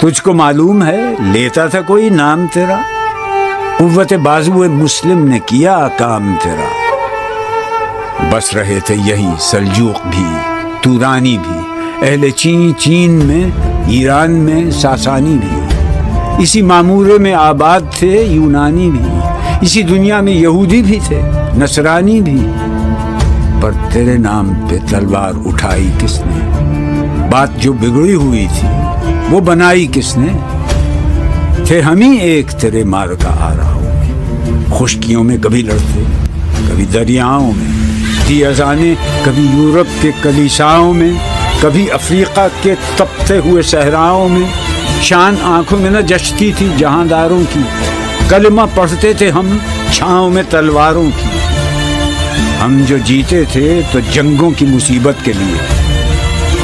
تجھ کو معلوم ہے لیتا تھا کوئی نام تیرا، قوت بازو مسلم نے کیا کام تیرا۔ بس رہے تھے یہی سلجوق بھی تورانی بھی، اہل چین میں، ایران میں ساسانی بھی، اسی معمورے میں آباد تھے یونانی بھی، اسی دنیا میں یہودی بھی تھے نصرانی بھی۔ پر تیرے نام پہ تلوار اٹھائی کس نے؟ بات جو بگڑی ہوئی تھی وہ بنائی کس نے؟ تھے ہم ہی ایک تیرے مار کا آ رہا ہوں، خشکیوں میں کبھی لڑتے کبھی دریاؤں میں، تھی اذانیں کبھی یورپ کے کلیساؤں میں، کبھی افریقہ کے تپتے ہوئے صحراؤں میں، شان آنکھوں میں نہ جچتی تھی جہانداروں کی، کلمہ پڑھتے تھے ہم چھاؤں میں تلواروں کی۔ ہم جو جیتے تھے تو جنگوں کی مصیبت کے لیے،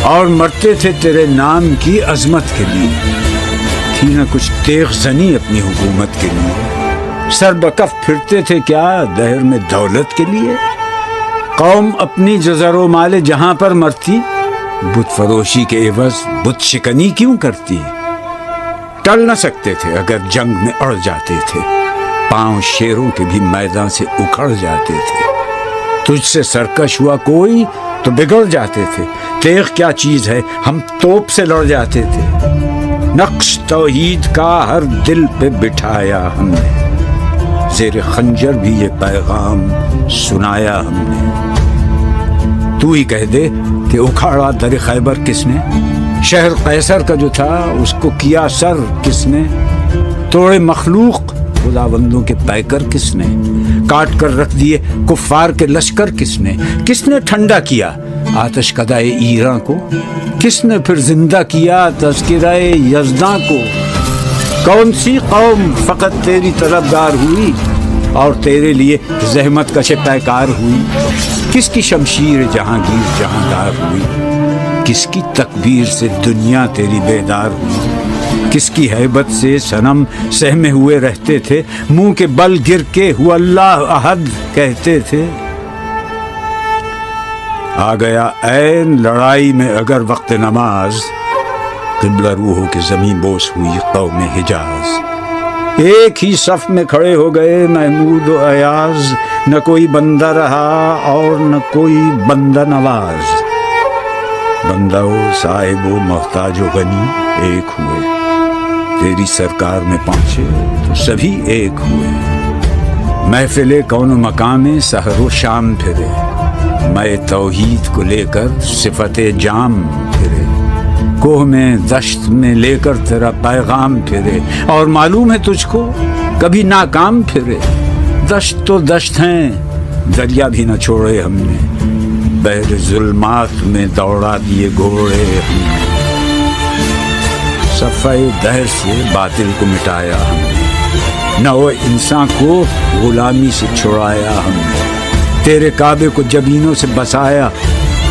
اور مرتے تھے تیرے نام کی عظمت کے لیے۔ تھی نہ کچھ تیغ زنی اپنی حکومت کے لیے، سر بکف پھرتے تھے کیا دہر میں دولت کے لیے؟ قوم اپنی جو زر و مال جہاں پر مرتی، بت فروشی کے عوض بت شکنی کیوں کرتی؟ ٹل نہ سکتے تھے اگر جنگ میں اڑ جاتے تھے، پاؤں شیروں کے بھی میدان سے اکھڑ جاتے تھے۔ تجھ سے سرکش ہوا کوئی تو بگڑ جاتے تھے، تیغ کیا چیز ہے ہم توپ سے لڑ جاتے تھے۔ نقش توحید کا ہر دل پہ بٹھایا ہم نے، زیر خنجر بھی یہ پیغام سنایا ہم نے۔ تو ہی کہہ دے کہ اکھاڑا در خیبر کس نے؟ شہر قیصر کا جو تھا اس کو کیا سر کس نے؟ توڑے مخلوق خداوندوں کے پیکر کس نے؟ کاٹ کر رکھ دیے کفار کے لشکر کس نے؟ کس نے ٹھنڈا کیا آتش کدائے ایراں کو؟ کس نے پھر زندہ کیا تذکرہ یزداں کو؟ کون سی قوم فقط تیری طلبگار ہوئی اور تیرے لیے زحمت کش پیکار ہوئی؟ کس کی شمشیر جہانگیر جہاندار ہوئی؟ کس کی تکبیر سے دنیا تیری بیدار ہوئی؟ کس کی ہیبت سے صنم سہمے ہوئے رہتے تھے، منہ کے بل گر کے ہو اللہ احد کہتے تھے؟ آ گیا عین لڑائی میں اگر وقت نماز، قبلہ روح ہو کے زمین بوس ہوئی قوم حجاز۔ ایک ہی صف میں کھڑے ہو گئے محمود و ایاز، نہ کوئی بندہ رہا اور نہ کوئی بندہ نواز۔ بندہ و صاحب و محتاج و غنی ایک ہوئے، تیری سرکار میں پہنچے تو سبھی ایک ہوئے۔ محفل کون و مقام میں سحر و شام پھرے، میں توحید کو لے کر صفت جام پھرے، کوہ میں دشت میں لے کر تیرا پیغام پھرے، اور معلوم ہے تجھ کو کبھی ناکام پھرے۔ دشت تو دشت ہیں دریا بھی نہ چھوڑے ہم نے، بحر ظلمات میں دوڑا دیے گھوڑے ہم نے۔ صفحہ دہر سے باطل کو مٹایا ہم نے، نوع انسان کو غلامی سے چھڑایا ہم نے۔ تیرے کعبے کو جبینوں سے بسایا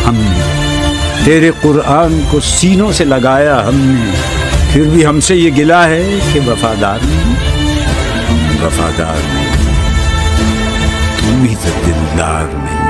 ہم نے، تیرے قرآن کو سینوں سے لگایا ہم نے۔ پھر بھی ہم سے یہ گلہ ہے کہ وفادار نہیں، وفادار نہیں، تو ہی تو دلدار نہیں۔